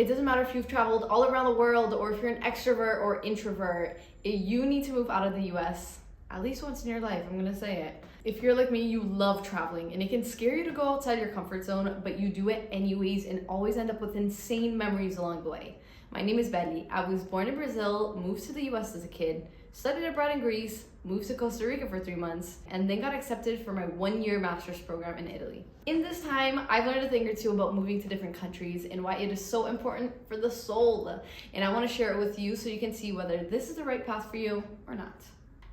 It doesn't matter if you've traveled all around the world or if you're an extrovert or introvert, you need to move out of the US at least once in your life. I'm gonna say it. If you're like me, you love traveling and it can scare you to go outside your comfort zone, but you do it anyways and always end up with insane memories along the way. My name is Belly. I was born in Brazil, moved to the US as a kid, studied abroad in Greece, moved to Costa Rica for 3 months, and then got accepted for my 1-year master's program in Italy. In this time, I've learned a thing or two about moving to different countries and why it is so important for the soul. And I want to share it with you so you can see whether this is the right path for you or not.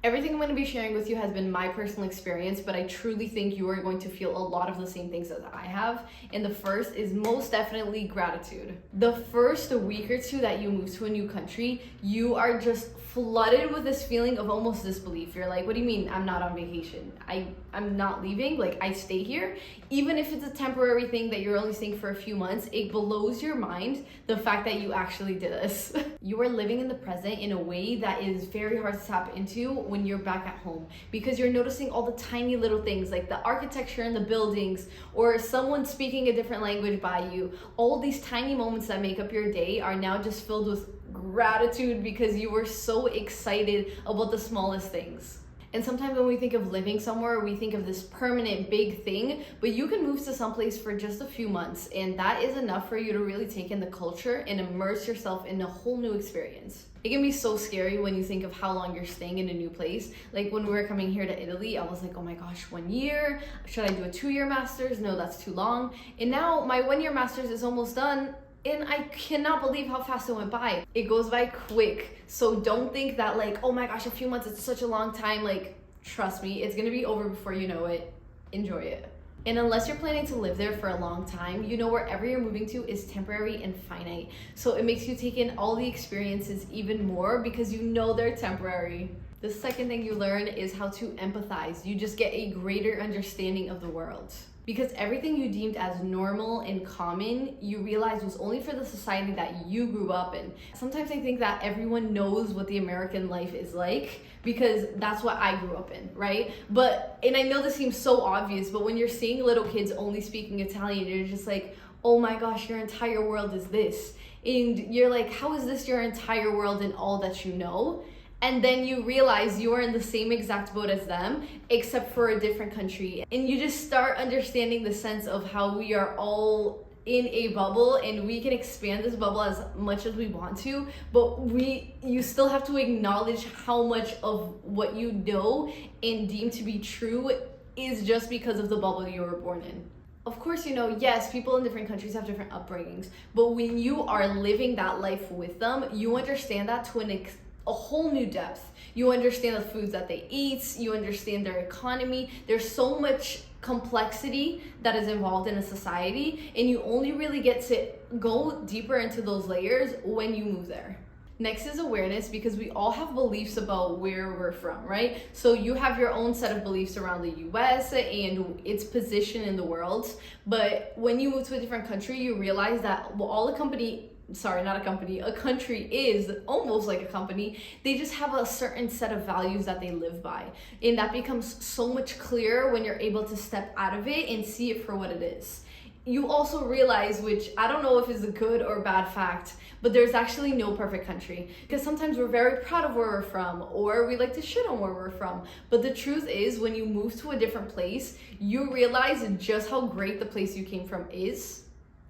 Everything I'm going to be sharing with you has been my personal experience, but I truly think you are going to feel a lot of the same things as I have. And the first is most definitely gratitude. The first week or two that you move to a new country, you are just flooded with this feeling of almost disbelief. You're like, what do you mean I'm not on vacation? I'm not leaving, like I stay here. Even if it's a temporary thing that you're only staying for a few months, it blows your mind the fact that you actually did this. You are living in the present in a way that is very hard to tap into when you're back at home, because you're noticing all the tiny little things like the architecture in the buildings or someone speaking a different language by you. All these tiny moments that make up your day are now just filled with gratitude because you were so excited about the smallest things. And sometimes when we think of living somewhere, we think of this permanent big thing, but you can move to someplace for just a few months, and that is enough for you to really take in the culture and immerse yourself in a whole new experience. It can be so scary when you think of how long you're staying in a new place. Like when we were coming here to Italy, I was like, oh my gosh, 1 year? Should I do a 2-year master's? No, that's too long. And now my 1-year master's is almost done. And I cannot believe how fast it went by. It goes by quick. So don't think that like, oh my gosh, a few months, it's such a long time. Like, trust me, it's gonna be over before you know it. Enjoy it. And unless you're planning to live there for a long time, you know wherever you're moving to is temporary and finite. So it makes you take in all the experiences even more because you know they're temporary. The second thing you learn is how to empathize. You just get a greater understanding of the world. Because everything you deemed as normal and common, you realize was only for the society that you grew up in. Sometimes I think that everyone knows what the American life is like because that's what I grew up in, right? And I know this seems so obvious, but when you're seeing little kids only speaking Italian, you're just like, oh my gosh, your entire world is this. And you're like, how is this your entire world and all that you know? And then you realize you are in the same exact boat as them, except for a different country. And you just start understanding the sense of how we are all in a bubble and we can expand this bubble as much as we want to, but you still have to acknowledge how much of what you know and deem to be true is just because of the bubble you were born in. Of course, you know, yes, people in different countries have different upbringings, but when you are living that life with them, you understand that to a whole new depth. You understand the foods that they eat, you understand their economy. There's so much complexity that is involved in a society, and you only really get to go deeper into those layers when you move there. Next is awareness, because we all have beliefs about where we're from, right? So you have your own set of beliefs around the US and its position in the world, but when you move to a different country, you realize that a country is almost like a company. They just have a certain set of values that they live by. And that becomes so much clearer when you're able to step out of it and see it for what it is. You also realize, which I don't know if is a good or bad fact, but there's actually no perfect country. Because sometimes we're very proud of where we're from, or we like to shit on where we're from. But the truth is, when you move to a different place, you realize just how great the place you came from is,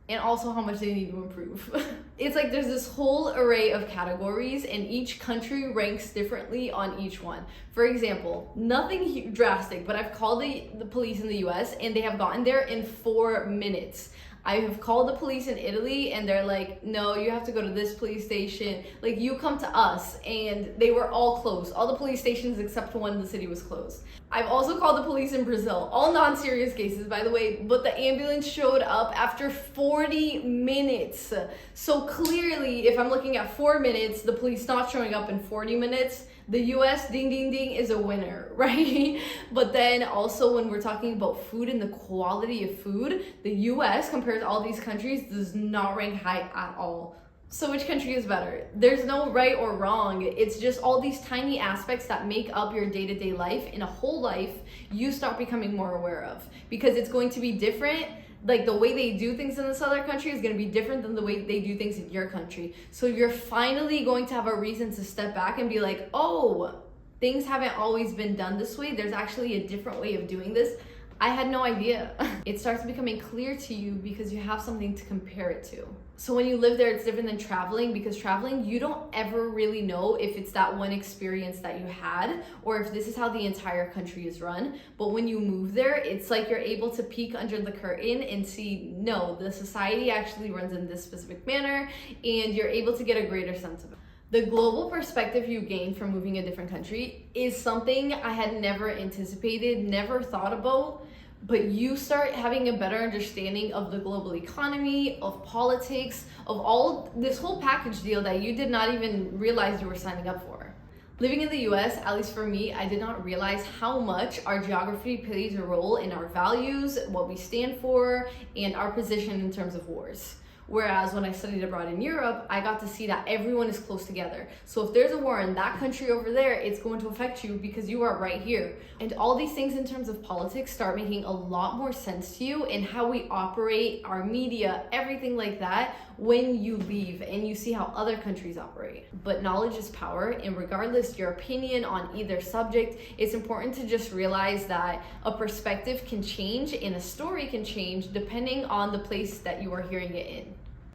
and also how much they need to improve. It's like there's this whole array of categories and each country ranks differently on each one. For example, nothing drastic, but I've called the police in the US and they have gotten there in 4 minutes. I have called the police in Italy and they're like, no, you have to go to this police station. Like, you come to us, and they were all closed. All the police stations except one in the city was closed. I've also called the police in Brazil, all non-serious cases, by the way, but the ambulance showed up after 40 minutes. So clearly, if I'm looking at 4 minutes, the police not showing up in 40 minutes, the US, ding, ding, ding, is a winner, right? But then also when we're talking about food and the quality of food, the US, compared to all these countries, does not rank high at all. So which country is better? There's no right or wrong. It's just all these tiny aspects that make up your day-to-day life and a whole life you start becoming more aware of, because it's going to be different like the way they do things in this other country is going to be different than the way they do things in your country. So you're finally going to have a reason to step back and be like, oh, things haven't always been done this way. There's actually a different way of doing this. I had no idea. It starts becoming clear to you because you have something to compare it to. So when you live there, it's different than traveling, because traveling, you don't ever really know if it's that one experience that you had or if this is how the entire country is run. But when you move there, it's like you're able to peek under the curtain and see, no, the society actually runs in this specific manner, and you're able to get a greater sense of it. The global perspective you gain from moving a different country is something I had never anticipated, never thought about, but you start having a better understanding of the global economy, of politics, of all this whole package deal that you did not even realize you were signing up for. Living in the US, at least for me, I did not realize how much our geography plays a role in our values, what we stand for, and our position in terms of wars. Whereas when I studied abroad in Europe, I got to see that everyone is close together. So if there's a war in that country over there, it's going to affect you because you are right here. And all these things in terms of politics start making a lot more sense to you in how we operate, our media, everything like that, when you leave and you see how other countries operate. But knowledge is power, and regardless your opinion on either subject, it's important to just realize that a perspective can change and a story can change depending on the place that you are hearing it in.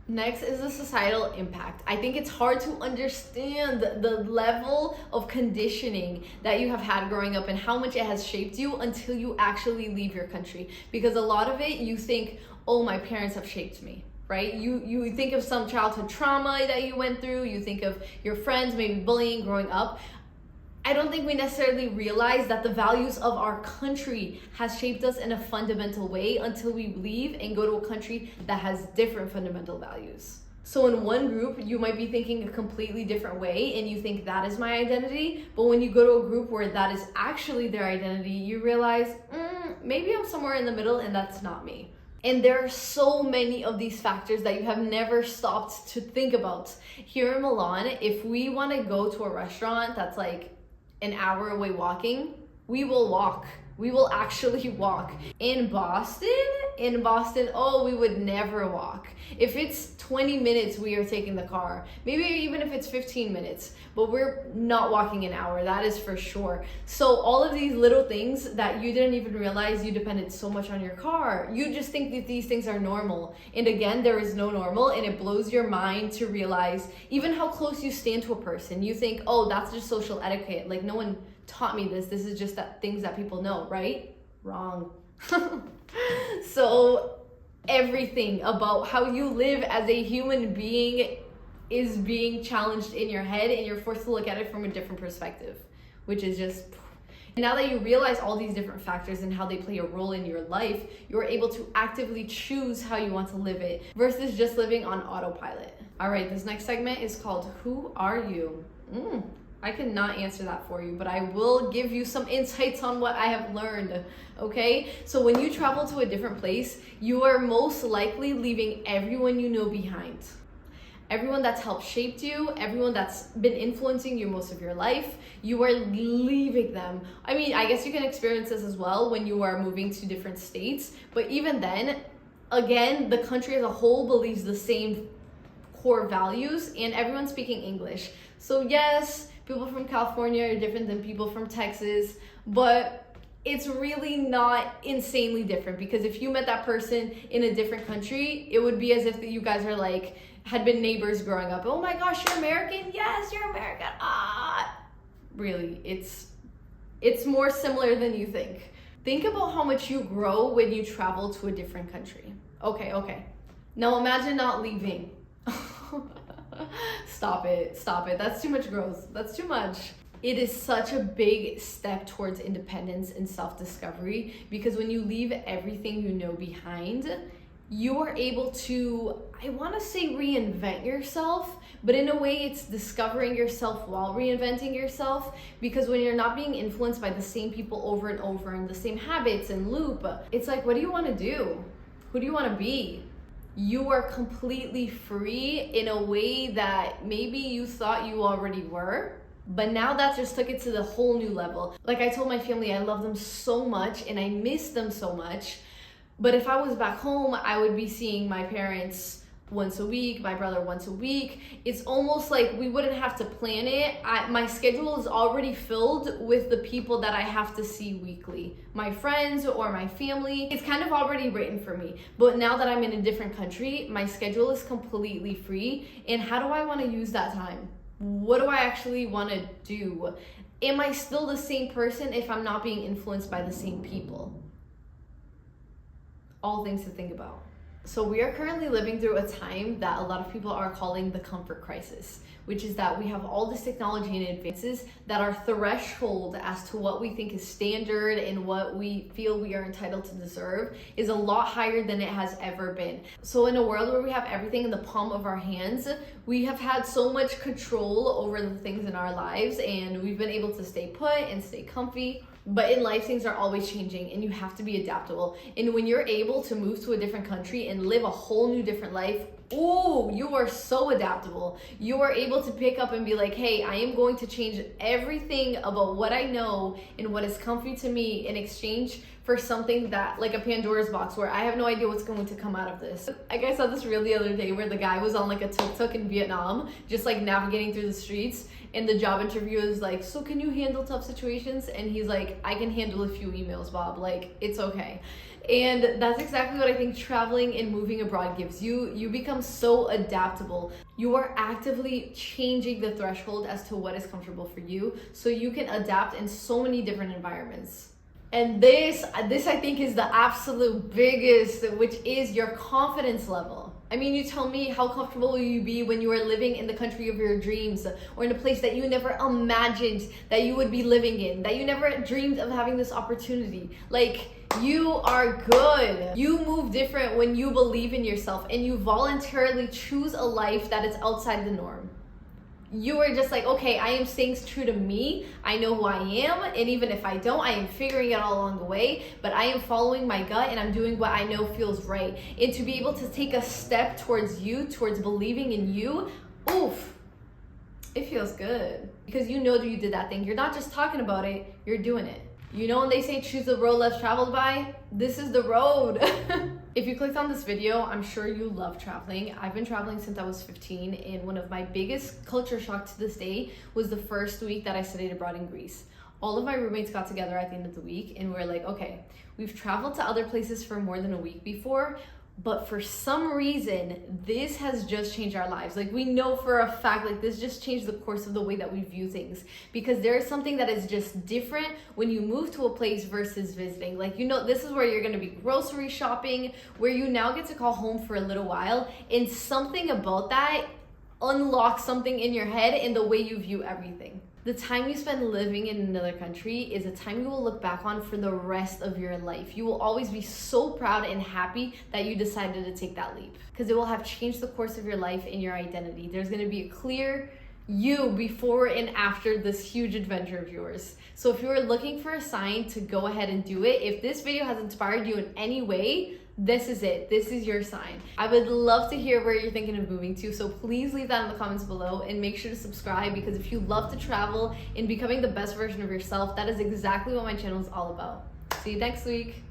Next is the societal impact. I think it's hard to understand the level of conditioning that you have had growing up and how much it has shaped you until you actually leave your country. Because a lot of it, you think, oh, my parents have shaped me, right? You think of some childhood trauma that you went through, you think of your friends, maybe bullying growing up. I don't think we necessarily realize that the values of our country has shaped us in a fundamental way until we leave and go to a country that has different fundamental values. So in one group, you might be thinking a completely different way and you think that is my identity, but when you go to a group where that is actually their identity, you realize, maybe I'm somewhere in the middle and that's not me. And there are so many of these factors that you have never stopped to think about. Here in Milan, if we want to go to a restaurant that's like an hour away walking, we will walk. We will actually walk. In Boston, oh, we would never walk. If it's 20 minutes, we are taking the car. Maybe even if it's 15 minutes, but we're not walking an hour, that is for sure. So all of these little things that you didn't even realize you depended so much on your car, you just think that these things are normal. And again, there is no normal, and it blows your mind to realize even how close you stand to a person. You think, oh, that's just social etiquette. Like, no one taught me this. This is just things that people know, right? Wrong. So everything about how you live as a human being is being challenged in your head, and you're forced to look at it from a different perspective, which is just... Now that you realize all these different factors and how they play a role in your life, you're able to actively choose how you want to live it versus just living on autopilot. All right, this next segment is called Who Are You? I cannot answer that for you, but I will give you some insights on what I have learned, okay? So when you travel to a different place, you are most likely leaving everyone you know behind. Everyone that's helped shape you, everyone that's been influencing you most of your life, you are leaving them. I mean, I guess you can experience this as well when you are moving to different states, but even then, again, the country as a whole believes the same core values, and everyone's speaking English. So yes, people from California are different than people from Texas, but it's really not insanely different, because if you met that person in a different country, it would be as if you guys are like, had been neighbors growing up. Oh my gosh, you're American? Yes, you're American. Really, it's more similar than you think. Think about how much you grow when you travel to a different country. Okay. Now imagine not leaving. Stop it. That's too much growth. That's too much. It is such a big step towards independence and self-discovery, because when you leave everything you know behind, you are able to, I want to say reinvent yourself, but in a way it's discovering yourself while reinventing yourself, because when you're not being influenced by the same people over and over and the same habits and loop, it's like, what do you want to do? Who do you want to be? You are completely free in a way that maybe you thought you already were, but now that just took it to the whole new level. Like I told my family, I love them so much and I miss them so much, But if I was back home, I would be seeing my parents once a week, my brother once a week. It's almost like we wouldn't have to plan it. My schedule is already filled with the people that I have to see weekly. My friends or my family, it's kind of already written for me. But now that I'm in a different country, my schedule is completely free. And how do I want to use that time? What do I actually want to do? Am I still the same person if I'm not being influenced by the same people? All things to think about. So we are currently living through a time that a lot of people are calling the comfort crisis, which is that we have all this technology and advances that our threshold as to what we think is standard and what we feel we are entitled to deserve is a lot higher than it has ever been. So in a world where we have everything in the palm of our hands, we have had so much control over the things in our lives, and we've been able to stay put and stay comfy. But in life, things are always changing and you have to be adaptable. And when you're able to move to a different country and live a whole new different life, oh, you are so adaptable. You are able to pick up and be like, hey, I am going to change everything about what I know and what is comfy to me in exchange for something that, like a Pandora's box, where I have no idea what's going to come out of this. Like, I saw this reel the other day where the guy was on like a tuk-tuk in Vietnam, just like navigating through the streets, and the job interviewer is like, so can you handle tough situations? And he's like, I can handle a few emails, Bob, like, it's okay. And that's exactly what I think traveling and moving abroad gives you. You become so adaptable. You are actively changing the threshold as to what is comfortable for you, so you can adapt in so many different environments. And this I think is the absolute biggest, which is your confidence level. I mean, you tell me, how comfortable will you be when you are living in the country of your dreams, or in a place that you never imagined that you would be living in, that you never dreamed of having this opportunity? Like, you are good. You move different when you believe in yourself and you voluntarily choose a life that is outside the norm. You are just like, okay, I am staying true to me. I know who I am. And even if I don't, I am figuring it all along the way. But I am following my gut and I'm doing what I know feels right. And to be able to take a step towards you, towards believing in you, oof, it feels good. Because you know that you did that thing. You're not just talking about it, you're doing it. You know when they say choose the road less traveled by? This is the road. If you clicked on this video, I'm sure you love traveling. I've been traveling since I was 15, and one of my biggest culture shocks to this day was the first week that I studied abroad in Greece. All of my roommates got together at the end of the week and we're like, okay, we've traveled to other places for more than a week before, but for some reason, this has just changed our lives. Like, we know for a fact, like, this just changed the course of the way that we view things, because there is something that is just different when you move to a place versus visiting. Like, you know, this is where you're going to be grocery shopping, where you now get to call home for a little while, and something about that unlocks something in your head and the way you view everything. The time you spend living in another country is a time you will look back on for the rest of your life. You will always be so proud and happy that you decided to take that leap, because it will have changed the course of your life and your identity. There's going to be a clear you before and after this huge adventure of yours. So if you're looking for a sign to go ahead and do it, if this video has inspired you in any way, this is it. This is your sign. I would love to hear where you're thinking of moving to, so please leave that in the comments below, and make sure to subscribe, because if you love to travel and becoming the best version of yourself, that is exactly what my channel is all about. See you next week.